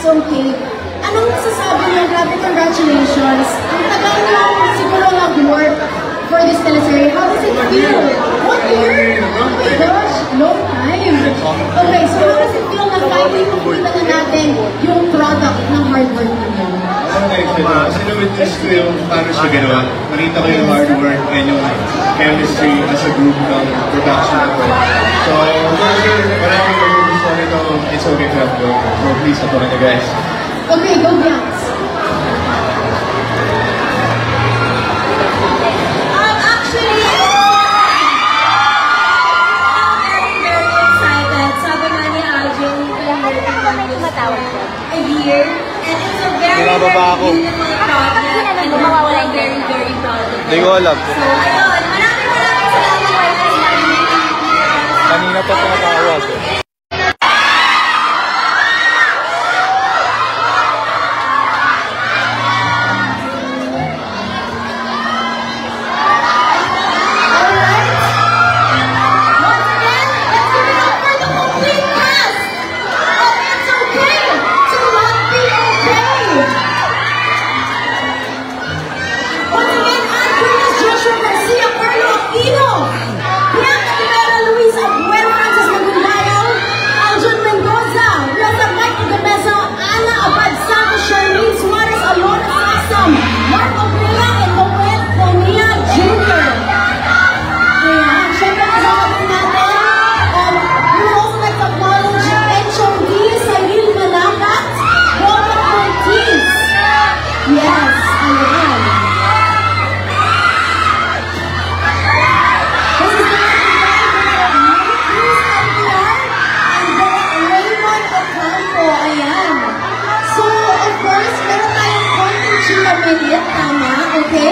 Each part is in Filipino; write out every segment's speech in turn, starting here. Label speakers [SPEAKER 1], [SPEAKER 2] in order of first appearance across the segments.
[SPEAKER 1] okay. Anong masasabi niyo? Grabe, congratulations. Ang tagal niyo siguro nag-work for this teleserye. How does it feel? 1 year? Oh my gosh, long time. Okay, so how does it feel na finally makikita na natin yung product ng hard work niyo?
[SPEAKER 2] Sinawitness ko yung paano siya ginawa. Nakita ko yung hard work and yung chemistry as a group ng production ako. So, maraming nagugustuhan ito. It's okay to have work. So, please, support it, guys.
[SPEAKER 1] Okay, go Bianx.
[SPEAKER 3] Actually, I'm very excited. Sabi nga ni Alvin, a year. And it's a very, very beautiful project. And I'm very, very proud of it.
[SPEAKER 4] Hindi ko alam.
[SPEAKER 3] So, ayun. Maraming salamat.
[SPEAKER 4] Kanina pa tumatawag.
[SPEAKER 1] Okay,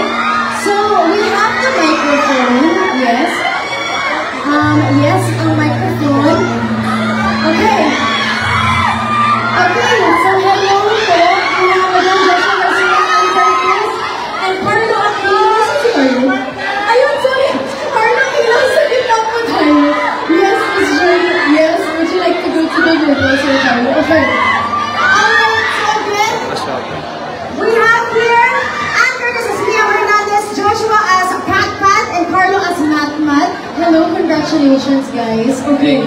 [SPEAKER 1] so we have the microphone, yes. Yes, ang microphone. Okay. Okay, so hello po. We have Madam Joshua Garcia and Curtis. And Carlo Aquino. Saan si Carlo? Ayun, sorry. Carlo Aquino, sa gitna po tayo. Yes, Ms. Jenny. Yes, would you like to go to the middle, Sir Carlo? Okay. Alright, so again, we have here Joshua as Pat and Carlo as Matmat. Hello, congratulations guys. Okay,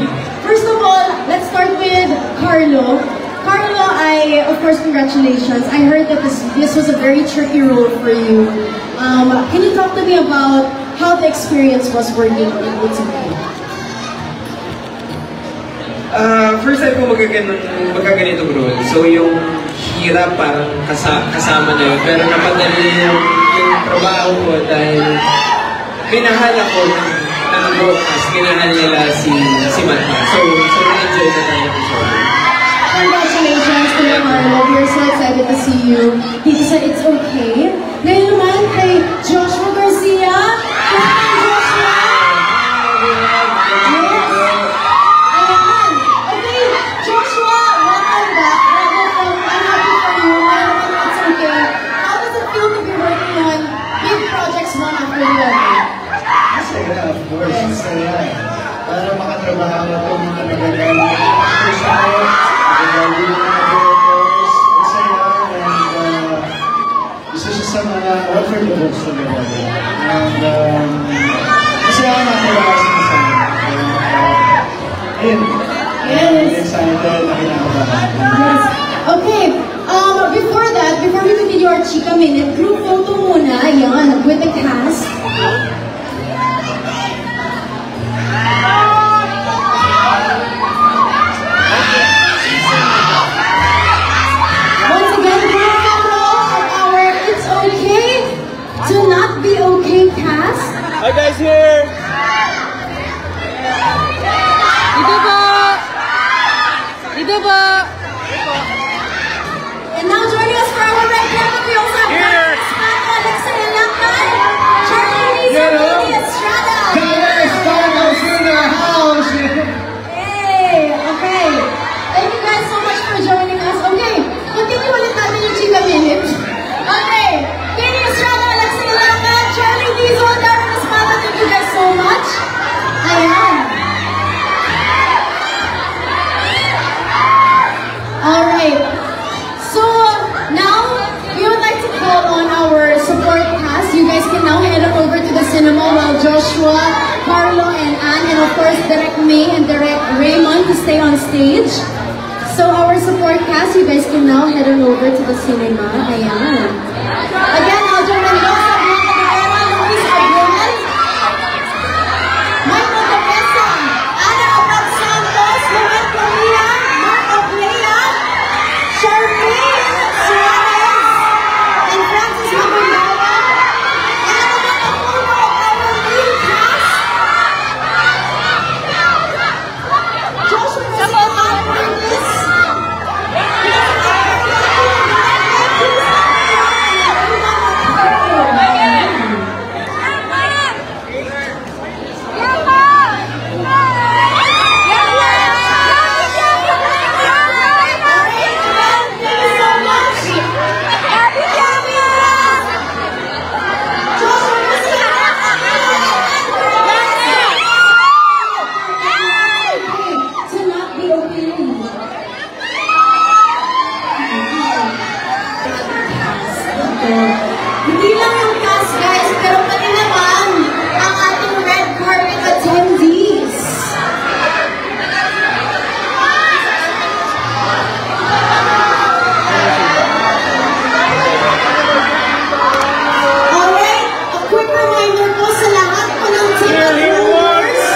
[SPEAKER 1] first of all, let's start with Carlo. Carlo, of course, congratulations. I heard that this was a very tricky role for you. Can you talk to me about how the experience was working in It's Okay?
[SPEAKER 5] First time ko magkaganitong role. So yung hirap parang kasama na yun. Pero napadali yung trabaho ko dahil minahal ako ng broadcast. Minahal nila si Matma. So na-enjoy na tayo ko siya.
[SPEAKER 1] Congratulations to you, Carlo. We're so excited to see you. Dito sa It's Okay. Ngayon naman kay Joshua Garcia. Welcome, Joshua!
[SPEAKER 2] Of course, masaya. Para makatrabaho na itong mga nagagaling actors na ko, nagagaling mga directors, masaya, and isa siya sa mga all for the books na gagawin. And masaya ako makatrabaho sa masaya. Ayun.
[SPEAKER 1] Yes.
[SPEAKER 2] Excited, nakinabahan.
[SPEAKER 1] Yes. Okay, before that, before we continue our Chika Minute, group photo muna, ayan, with the cast. Once again, group photo of our It's Okay to Not Be Okay cast.
[SPEAKER 4] Hi guys, here!
[SPEAKER 1] Dito ba? Dito ba? And now joining us for our red carpet, we also have Alexa Ilacan, Charlie Rizzo, Lady Estrada.
[SPEAKER 2] Starbucks in the house!
[SPEAKER 1] Hey, okay. Thank you guys so much for joining us. Okay, continue ulit natin yung Chika Minute. Okay, Lady Estrada, Alexa Ilacan, Charlie Rizzo, Darren Espada, thank you guys so much. Ayan. Alright. Joshua, Carlo, and Anne, and of course, Direct May and Direct Raymond to stay on stage. So our support cast, you guys can now head on over to the cinema. Ayan. Again, Aljo Mendoza, Blanca Barrera, Luis Abril, Michael Teresa, Ana Abad Santos, Noel Correa, Mark Oblea, Charmaine Suarez, and Francis Magundawa, and ang mga puno our new cast, Joshua Rosales, hindi lang yung cast, guys, pero pati naman ang ating red carpet attendees. Alright, a quick reminder po sa lahat po ng ticket holders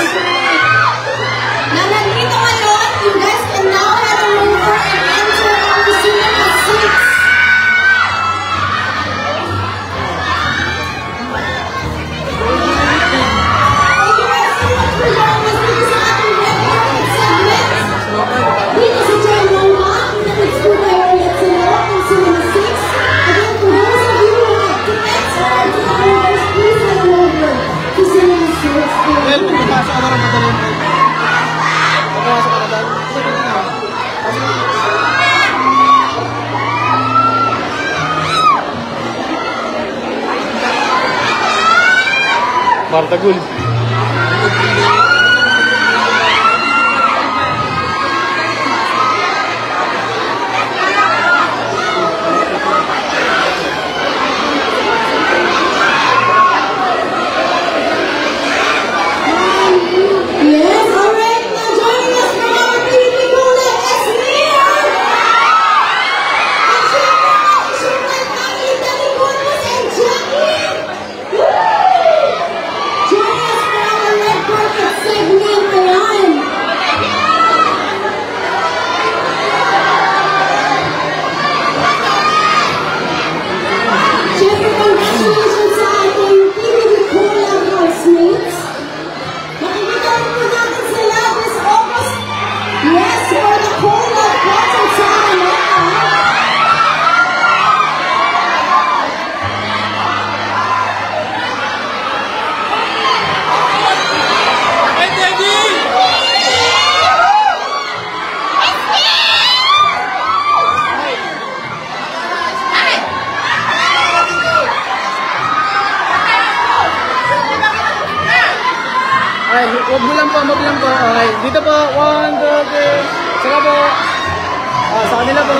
[SPEAKER 1] na nandito ngayon, you guys can now head on over and enter our cinema seats.
[SPEAKER 4] Marta Gul.
[SPEAKER 1] Yes, alright, now joining us from our TV Cola, it's Mia! And syempre, family Talibunos and Jackie! Joining us from our red carpet segment, ayan! Syempre, congratulations sa ating TV Cola housemates! Makikita rin po natin sila this August. Yes, for the Cola Bottle Time.
[SPEAKER 4] Ay, wag mo lang po, wag lang po. Okay, dito po. 1, 2, 3. Saka po. Sa kanila po.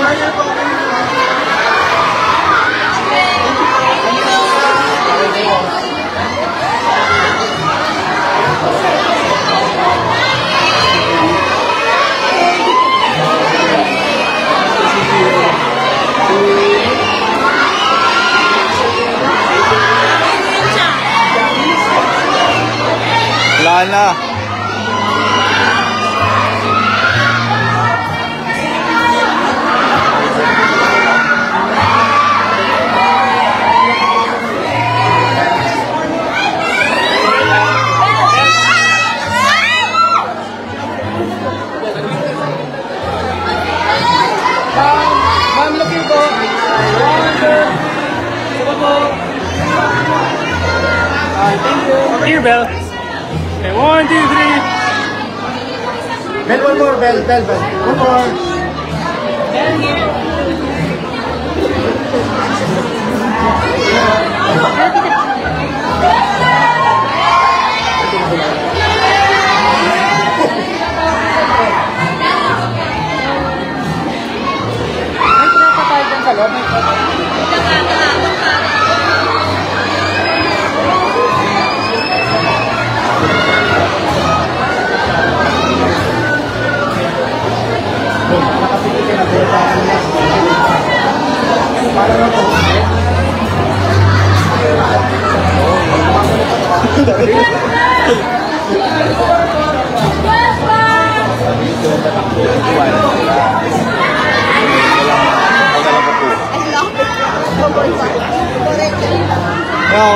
[SPEAKER 4] Wala na. Ma'am, looking po. 1, 2. Saka po. Thank you. Here, Bell. Okay, 1, 2, 3.
[SPEAKER 2] Bell, one more, bell. One more.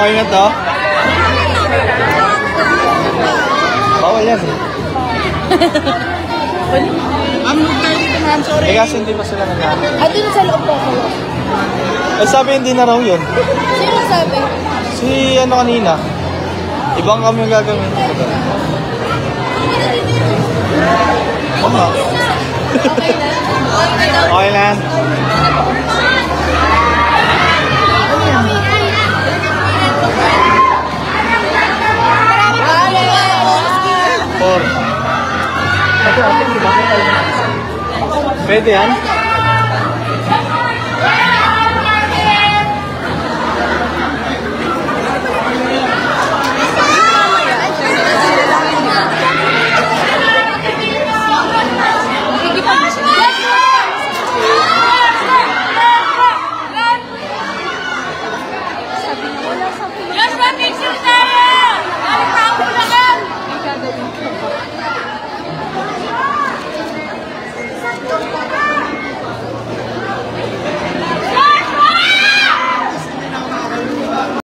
[SPEAKER 4] Okay na to? Bawal yan eh. Eh kasi hindi pa sila nagkakaroon.
[SPEAKER 3] At dun sa loob po ko.
[SPEAKER 4] Eh sabi hindi na raw yun.
[SPEAKER 3] Sino sabi?
[SPEAKER 4] Si ano kanina. Ibang kami yung gagawin. Oo nga. Okay lang. Four. Pwede yan?